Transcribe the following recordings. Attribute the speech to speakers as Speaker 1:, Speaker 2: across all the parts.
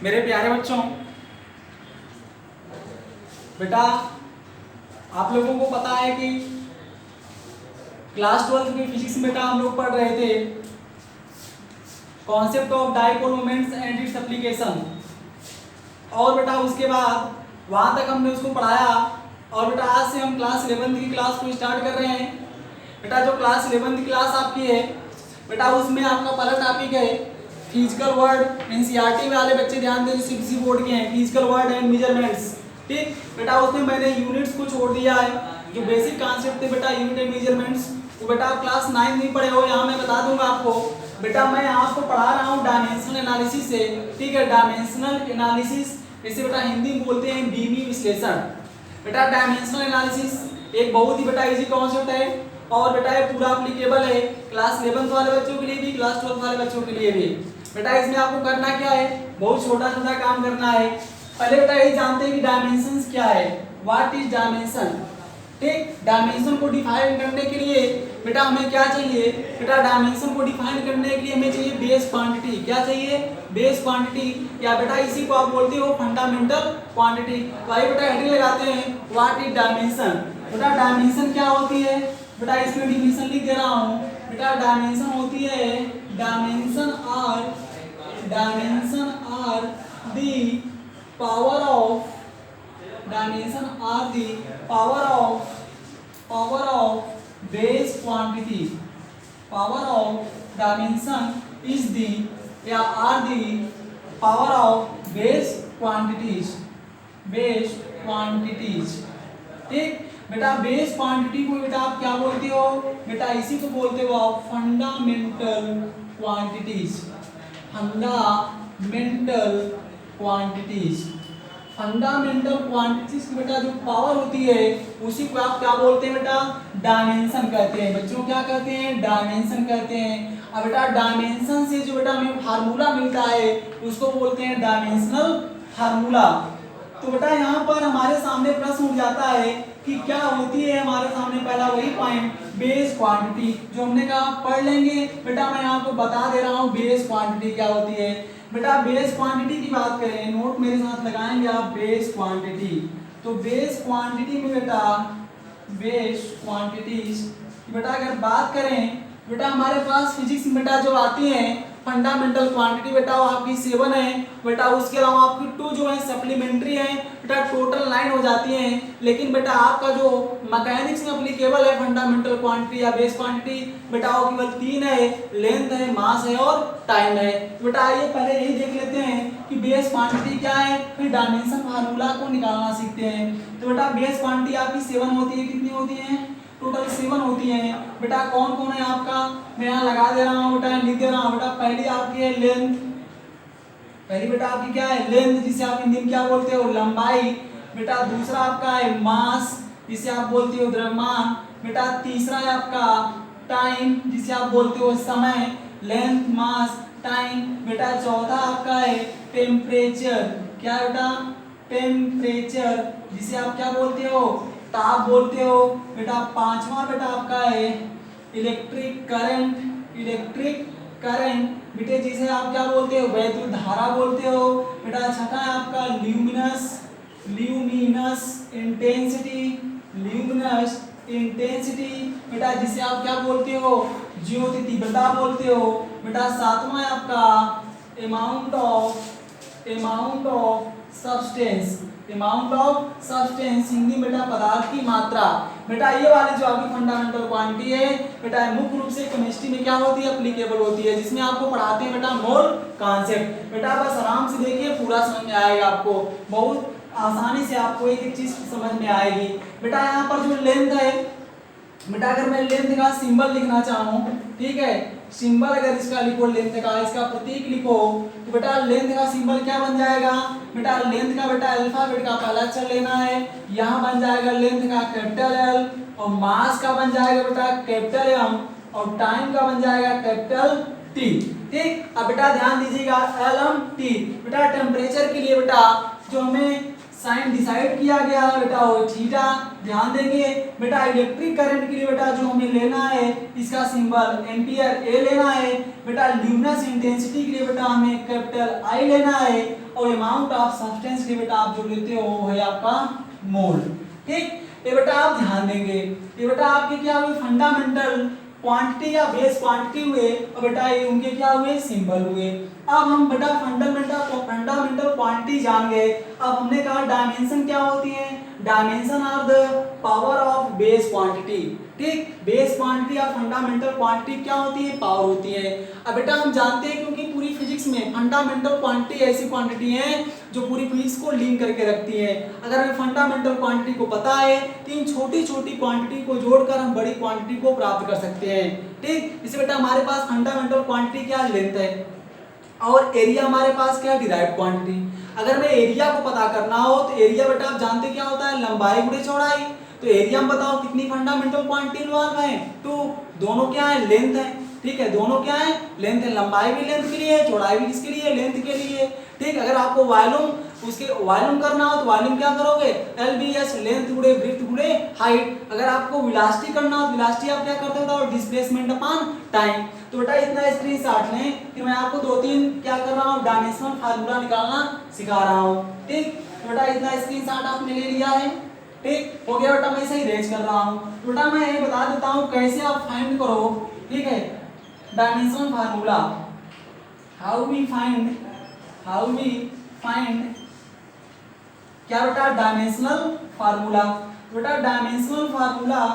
Speaker 1: मेरे प्यारे बच्चों, बेटा आप लोगों को पता है कि क्लास 12 में फिजिक्स में बेटा हम लोग पढ़ रहे थे concept of dipole moments and its application. और बेटा उसके बाद वहाँ तक हमने उसको पढ़ाया और बेटा आज से हम क्लास 11 की क्लास को स्टार्ट कर रहे हैं। बेटा जो क्लास 11 की क्लास आपकी है बेटा उसमें आपका पहला टॉपिक है फिजिकल वर्ड। एनसीईआरटी वाले बच्चे ध्यान दें, सीबीएसई बोर्ड के हैं, फिजिकल वर्ड एंड मेजरमेंट्स। ठीक बेटा उसमें मैंने यूनिट्स को छोड़ दिया है, जो बेसिक कॉन्सेप्ट थे बेटा यूनिट एंड मेजरमेंट्स वो बेटा आप क्लास 9 में पढ़े हो। यहाँ मैं बता दूंगा आपको। बेटा मैं आपको पढ़ा रहा हूँ डायमेंशनल एनालिसिस से। ठीक है, डायमेंशनल एनालिसिस इसे बेटा हिंदी में बोलते हैं बीमी विश्लेषण। बेटा डायमेंशनल एनालिसिस एक बहुत ही बेटा इजी कॉन्सेप्ट है और बेटा ये पूरा एप्लीकेबल है क्लास 11 वाले बच्चों के लिए भी, क्लास 12 वाले बच्चों के लिए भी। बेटा इसमें आपको करना क्या है, बहुत छोटा छोटा काम करना है। पहले बेटा ये जानते हैं कि डायमेंशंस क्या है, व्हाट इज डायमेंशन। ठीक, डायमेंशन को डिफाइन करने के लिए बेटा हमें क्या चाहिए, बेटा डायमेंशन को डिफाइन करने के लिए हमें चाहिए बेस क्वांटिटी। क्या चाहिए, बेस क्वांटिटी, या बेटा इसी को आप बोलते हो फंडामेंटल क्वांटिटी। तो आइए बेटा हेडिंग लगाते हैं व्हाट इज डायमेंशन। बेटा डायमेंशन क्या होती है, बेटा इसमें डिफिनेशन लिख दे रहा हूँ। बेटा डायमेंशन होती है, dimension are the power of, dimension are the power of base quantity. Power of dimension is the या are the power of base quantities. ठीक बेटा बेस क्वांटिटी को बेटा आप क्या बोलते हो, बेटा इसी को बोलते हो आप फंडामेंटल क्वांटिटीज। फंडामेंटल क्वांटिटीज की बेटा जो पावर होती है उसी को आप क्या बोलते हैं बेटा, डायमेंशन कहते हैं। बच्चों क्या कहते हैं, डायमेंशन कहते हैं। अब बेटा डायमेंशन से जो बेटा हमें फार्मूला मिलता है उसको बोलते हैं डायमेंशनल फार्मूला। तो बेटा यहाँ पर हमारे सामने प्रश्न उठ जाता है कि क्या होती है हमारे सामने, पहला वही पॉइंट बेस क्वांटिटी जो हमने कहा पढ़ लेंगे। बेटा मैं आपको बता दे रहा हूँ बेस क्वांटिटी क्या होती है। बेटा बेस क्वांटिटी की बात करें, नोट मेरे साथ लगाएंगे आप, बेस क्वांटिटी। तो बेस क्वांटिटी में बेटा बेस क्वांटिटीज बेटा अगर बात करें बेटा हमारे पास फिजिक्स में बेटा जो आती हैं फंडामेंटल क्वांटिटी बेटा वो आपकी 7 है। बेटा उसके अलावा आपकी 2 जो है सप्लीमेंट्री है, बेटा टोटल 9 हो जाती हैं। लेकिन बेटा आपका जो मैकेनिक्स में एप्लीकेबल है फंडामेंटल क्वांटिटी या बेस क्वांटिटी बेटा वो केवल 3 है, लेंथ है, मास है और टाइम है। बेटा आइए पहले यही देख लेते हैं कि बेस क्वांटिटी क्या है, फिर डायमेंशन फार्मूला को निकालना सीखते हैं। तो बेटा बेस क्वांटिटी आपकी 7 होती है, कितनी होती है, टोटल 7 होती हैं। बेटा कौन कौन है आपका, मैं यहाँ लगा दे रहा हूँ बेटा, लिख दे रहा हूँ। बेटा पहली आपकी है लेंथ, पहली बेटा आपकी क्या है लेंथ, जिसे आप हिंदी में क्या बोलते हो लंबाई। बेटा दूसरा आपका है मास, जिसे आप बोलते हो द्रव्यमान। बेटा तीसरा है आपका टाइम, जिसे आप बोलते हो समय। लेंथ, मास, टाइम। बेटा चौथा आपका है टेम्परेचर, क्या बेटा टेम्परेचर, जिसे आप क्या बोलते हो ताप बोलते हो। बेटा पांचवा बेटा आपका है इलेक्ट्रिक करंट बेटे, जिसे आप क्या बोलते हो वैद्युत धारा बोलते हो। बेटा छठा है आपका ल्यूमिनस इंटेंसिटी बेटा, जिसे आप क्या बोलते हो ज्योति तीव्रता बोलते हो। बेटा सातवां है आपका अमाउंट ऑफ सब्सटेंस हिंदी बेटा पदार्थ की मात्रा। बेटा ये वाली जो आपकी फंडामेंटल क्वांटिटी है बेटा मुख्य रूप से केमिस्ट्री में क्या होती है, एप्लीकेबल होती है, जिसमें आपको पढ़ाते हैं बेटा मोल कॉन्सेप्ट। बेटा बस आराम से देखिए, पूरा समझ में आएगा आपको, बहुत आसानी से आपको एक एक चीज समझ में आएगी। बेटा यहाँ पर जो लेंथ है बेटा, अगर मैं लेंथ का सिंबल लिखना चाहूँ, ठीक है, सिंबल अगर इसका लिखो लेंथ का, इसका प्रतीक लिखो, तो बेटा लेंथ का सिंबल क्या बन जाएगा, बेटा लेंथ का बेटा अल्फाबेट का पहला अक्षर लेना है, यहाँ बन जाएगा लेंथ का कैपिटल एल, और मास का बन जाएगा बेटा कैपिटल एम, और टाइम का बन जाएगा कैपिटल टी। ठीक, अब बेटा ध्यान दीजिएगा एल एम टी। बेटा टेम्परेचर के लिए बेटा जो हमें साइन डिसाइड किया गया है बेटा वो थीटा। ध्यान देंगे बेटा इलेक्ट्रिक करंट के लिए बेटा जो हमें लेना है इसका सिंबल एम्पियर ए लेना है। बेटा ल्यूमिनस इंटेंसिटी के लिए बेटा हमें कैपिटल आई लेना है। और अमाउंट ऑफ सब्सटेंस के लिए बेटा आप जो लेते हो वो है आपका मोल। ठीक, ये बेटा आप ध्यान देंगे। ये बेटा आपके क्या हुए फंडामेंटल क्वांटिटी या बेस क्वांटिटी हुए और बेटा ये उनके क्या हुए सिंबल हुए। अब हम बेटा फंडामेंटल क्वांटिटी जान गए। अब हमने कहा डायमेंशन क्या होती है, dimension are the power of base quantity. ठीक, बेस क्वांटिटी या फंडामेंटल क्वांटिटी क्या होती है, पावर होती है। अब बेटा हम जानते हैं क्योंकि पूरी फिजिक्स में फंडामेंटल क्वांटिटी ऐसी क्वांटिटी है जो पूरी फिजिक्स को लिंक करके रखती है। अगर हमें फंडामेंटल क्वांटिटी को पता है तो इन छोटी छोटी क्वांटिटी को जोड़कर हम बड़ी क्वांटिटी को प्राप्त कर सकते हैं। ठीक, इसे बेटा हमारे पास फंडामेंटल क्वांटिटी क्या लेंथ है और एरिया हमारे पास क्या डिराइव्ड क्वांटिटी। अगर हमें एरिया को पता करना हो तो एरिया बेटा आप जानते क्या होता है, लंबाई गुणे चौड़ाई। तो एरिया में बताओ कितनी फंडामेंटल क्वांटिटी इन्वॉल्व है, तो दोनों क्या है, लेंथ है। ठीक है, दोनों क्या है, लेंथ है। लंबाई भी लेंथ के लिए है, चौड़ाई भी किसके लिए, लेंथ के लिए। ठीक, अगर आपको वॉल्यूम करना हो तो वॉल्यूम क्या करोगे, LBS लेंथ गुणे ब्रेड्थ गुणे हाइट। अगर आपको वेलोसिटी करना हो तो वेलोसिटी आप क्या करते हो, डिस्प्लेसमेंट अपॉन टाइम। तो बेटा इतना स्क्रीनशॉट लें, फिर मैं आपको दो तीन क्या कर रहा हूँ, डायमेंशनल फार्मूला निकालना सिखा रहा हूँ। ठीक, तो बेटा इतना स्क्रीनशॉट आपने ले लिया है। ठीक हो गया बेटा, मैं इसे इरेज कर रहा हूँ। बेटा मैं ये बता देता हूँ कैसे आप फाइंड करो। ठीक है, dimensional formula, how we find क्या बेटा, डायमेंशनल फार्मूला। बेटा डायमेंशनल फार्मूला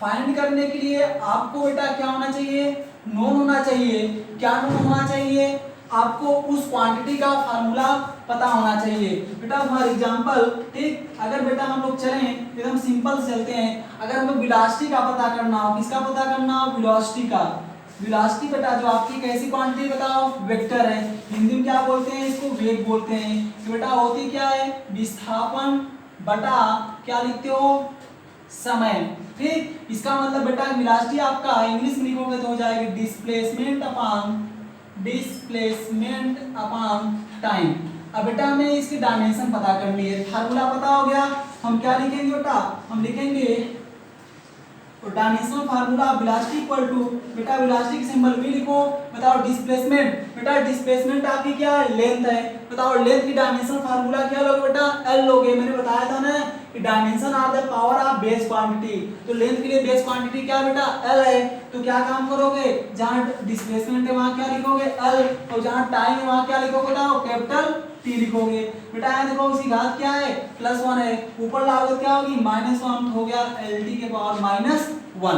Speaker 1: फाइंड करने के लिए आपको बेटा क्या होना चाहिए, नोन होना चाहिए। क्या नोन होना चाहिए, आपको उस क्वांटिटी का फार्मूला पता होना चाहिए। बेटा फॉर एग्जांपल, ठीक, अगर बेटा हम लोग चलें एकदम सिंपल चलते हैं। अगर हमें वेलोसिटी का पता करना हो, किसका पता करना हो, वेलोसिटी का। वेलोसिटी बेटा जो आपकी कैसी क्वांटिटी बताओ, वेक्टर है। हिंदी में क्या बोलते हैं इसको, वेग बोलते हैं। तो बेटा होती क्या है, विस्थापन बटा क्या लिखते हो, समय। ठीक, इसका मतलब बेटा वेलोसिटी आपका इंग्लिश में लिखोगे तो हो जाएगी डिस्प्लेसमेंट अपॉन टाइम। अब बेटा हमें इसकी डायमेंशन पता करनी है, फार्मूला पता हो गया। हम क्या लिखेंगे बेटा, हम लिखेंगे तो dimensional formula velocity equal to, बेटा वेलोसिटी की सिंबल v लिखो। बताओ डिस्प्लेसमेंट, बेटा डिस्प्लेसमेंट आपकी क्या है, लेंथ है। बताओ लेंथ की डायमेंशनल फार्मूला क्या लोगे बेटा, l लोगे। मैंने बताया था ना कि dimension are the power of base quantity. तो लेंथ के लिए बेस क्वांटिटी क्या बेटा, l है। तो क्या काम करोगे, जहां डिस्प्लेसमेंट है वहां क्या लिखोगे, l, और जहां टाइम है वहां क्या लिखोगे बेटा, कैपिटल T लिखोगे। बेटा यहाँ देखो उसकी घात क्या है, +1 है। ऊपर लाओगे क्या होगी, -1 हो गया, LT के पावर -1।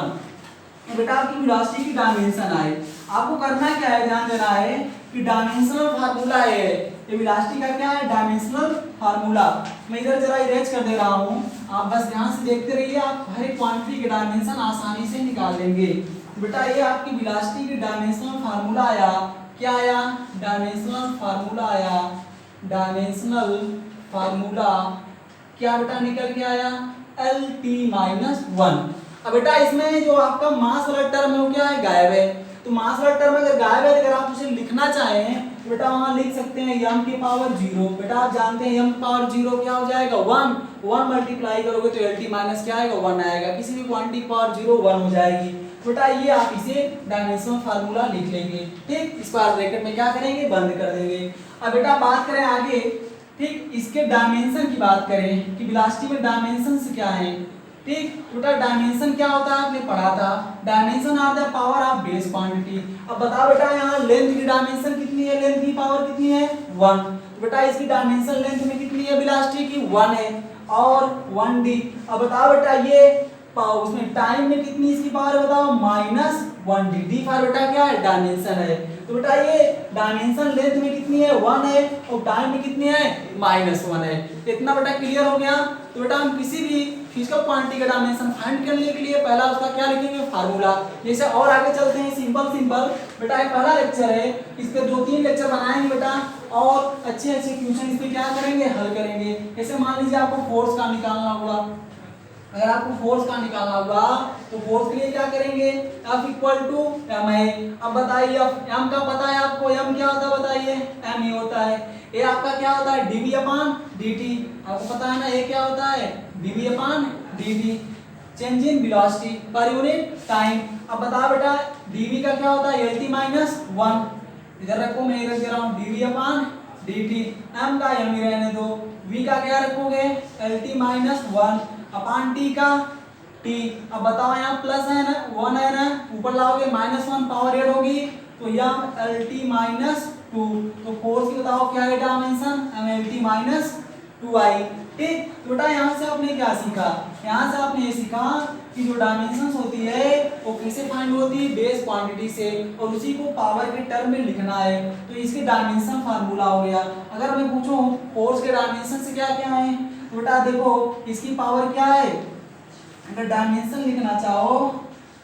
Speaker 1: तो बेटा आपकी वेलोसिटी की डायमेंशन आए। आपको करना क्या है, ध्यान देना है कि डायमेंशनल फार्मूला है ये वेलोसिटी का, क्या है, डायमेंशनल फार्मूला। मैं इधर जरा इरेज कर दे रहा हूँ, आप बस ध्यान से देखते रहिए, आप हर एक क्वांटिटी के डायमेंशन आसानी से निकाल लेंगे। तो बेटा ये आपकी वेलोसिटी की डायमेंशनल फार्मूला आया, क्या आया, डायमेंशनल फार्मूला आया। डायमेंशनल फार्मूला क्या बेटा निकल के आया, LT-1। अब बेटा इसमें जो आपका मास वाला टर्म है वो क्या है, गायब है। तो मास वाला टर्म अगर गायब है, अगर आप उसे लिखना चाहें तो बेटा वहां लिख सकते हैं m की पावर 0। बेटा आप जानते हैं m की पावर 0 क्या हो जाएगा, 1 मल्टीप्लाई करोगे तो LT माइनस क्या आएगा, 1 आएगा। किसी भी क्वांटिटी की पावर 0 1 हो जाएगी। बेटा ये आप इसे डायमेंशनल फार्मूला लिख लेंगे। ठीक, इस बार ब्रैकेट में क्या करेंगे, बंद कर देंगे। अब बेटा बात करें आगे, ठीक, इसके डायमेंशन की बात करें कि वेलोसिटी में डायमेंशन क्या है। ठीक, बेटा डायमेंशन क्या होता है आपने पढ़ा था, dimension are the power of base quantity. अब बताओ बेटा यहाँ लेंथ की डायमेंशन कितनी है, लेंथ की पावर कितनी है, 1। तो बेटा इसकी डायमेंशन लेंथ में कितनी है, वेलोसिटी की 1 है और 1d। अब बताओ बेटा ये उसमें टाइम में कितनी इसकी पावर बताओ, -1d। डी फॉर बेटा क्या है, डायमेंशन है। तो बेटा ये डायमेंशन लेंथ में कितनी है, 1 है और टाइम में कितनी है, -1 है। इतना बेटा क्लियर हो गया। तो बेटा हम किसी भी फिजिकल क्वांटिटी का डायमेंशन फाइंड करने के लिए पहला उसका क्या लिखेंगे, फार्मूला। जैसे और आगे चलते हैं, सिंपल बेटा ये पहला लेक्चर है, इस पे 2-3 लेक्चर बनाएंगे बेटा और अच्छे क्वेश्चन इस पे क्या करेंगे, हल करेंगे। जैसे मान लीजिए आपको फोर्स का निकालना होगा, अगर आपको फोर्स का निकालना होगा तो फोर्स के लिए क्या करेंगे, F इक्वल टू एम है। अब बताइए, अब एम का पता है आपको, एम क्या होता है बताइए, एम ये होता है। ए आपका क्या होता है, डीवी अपॉन डीटी, आपको पता है ना, ए क्या होता है, DV upon DT, change in velocity per unit time. अब बताओ बेटा डीवी का क्या होता है, एल टी माइनस वन, इधर रखो, मैं इधर दे रहा हूँ, डीवी अपॉन डीटी, एम का एम ही रहने दो, वी का क्या रखोगे, L T minus one upon T का टी। अब बताओ यहाँ प्लस है ना, वन है ना, ऊपर लाओगे माइनस वन, पावर एड होगी तो यहाँ एल टी माइनस टू। तो फोर्स की बताओ क्या है dimension, M L T minus two I. ठीक, तो बेटा यहाँ से आपने क्या सीखा, यहाँ से आपने ये सीखा कि जो डायमेंशंस होती है वो कैसे फाइंड होती है, बेस क्वांटिटी से, और उसी को पावर के टर्म में लिखना है। तो इसके डायमेंशन फार्मूला हो गया। अगर मैं पूछूं फोर्स के डायमेंशन से क्या क्या है, तो बेटा देखो इसकी पावर क्या है, अगर डायमेंशन लिखना चाहो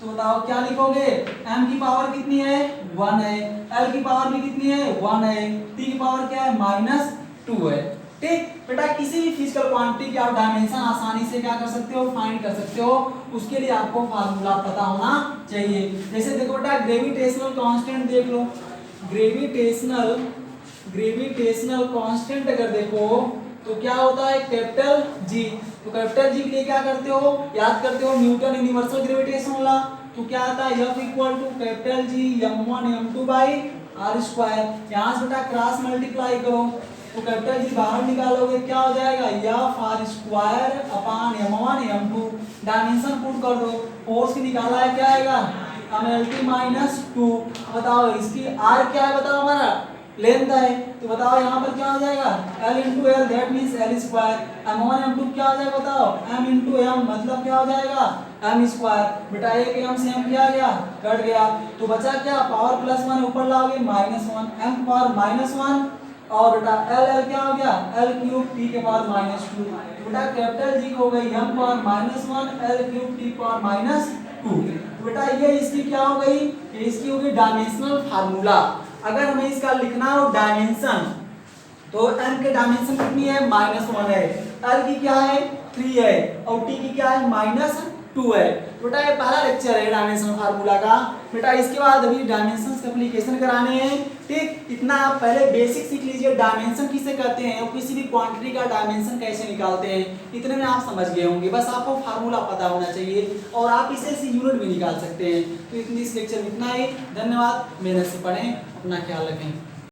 Speaker 1: तो बताओ क्या लिखोगे, m की पावर कितनी है, 1 है, l की पावर भी कितनी है, 1 है, t की पावर क्या है, माइनस 2 है। ठीक बेटा, किसी भी फिजिकल क्वांटिटी के आप डायमेंशन आसानी से क्या कर सकते हो, फाइंड कर सकते हो, उसके लिए आपको फार्मूला पता होना चाहिए। जैसे देखो बेटा ग्रेविटेशनल कांस्टेंट देख लो, ग्रेविटेशनल कांस्टेंट अगर देखो तो क्या होता है, कैपिटल जी। तो कैपिटल जी के लिए क्या करते हो, याद करते हो न्यूटन यूनिवर्सल ग्रेविटेशन लॉ। तो क्या आता है, F equal to capital G m1 m2 by r square. यहाँ से बेटा क्रॉस मल्टीप्लाई करो तो कैपिटल जी बाहर निकालोगे क्या हो जाएगा, F r square upon m1 m2। Dimension put कर दो, फोर्स की निकाला है क्या आएगा, mlt माइनस 2। बताओ इसकी r क्या है, बताओ हमारा लेंथ है, तो बताओ यहाँ पर क्या हो जाएगा, L into L, that means L square. m1 m2 क्या हो जाएगा बताओ, m इंटू m, मतलब क्या हो जाएगा, m स्क्वायर। बेटा एक m से m क्या गया, कट गया, तो बचा क्या, पावर प्लस वन ऊपर लाओगे minus one, m power minus one, और बेटा L क्या हो गया, L क्यूब t के पावर माइनस टू। बेटा कैपिटल जी हो गई m power minus one, L cube t power minus two. बेटा ये इसकी क्या हो गई, इसकी हो गई डायमेंशनल फार्मूला। अगर हमें इसका लिखना हो डायमेंशन तो m के डायमेंशन कितनी है, -1 है, l की क्या है 3 है, और t की क्या है -2 है। बेटा ये पहला लेक्चर है डायमेंशन फार्मूला का। बेटा इसके बाद अभी डायमेंशंस के एप्लीकेशन कराने हैं। ठीक, इतना आप पहले बेसिक सीख लीजिए, डायमेंशन किसे कहते हैं और किसी भी क्वांटिटी का डायमेंशन कैसे निकालते हैं, इतने में आप समझ गए होंगे। बस आपको फार्मूला पता होना चाहिए और आप इसे यूनिट भी निकाल सकते हैं। तो इतनी इस लेक्चर में इतना ही, धन्यवाद। मेहनत से पढ़ें, अपना ख्याल रखें।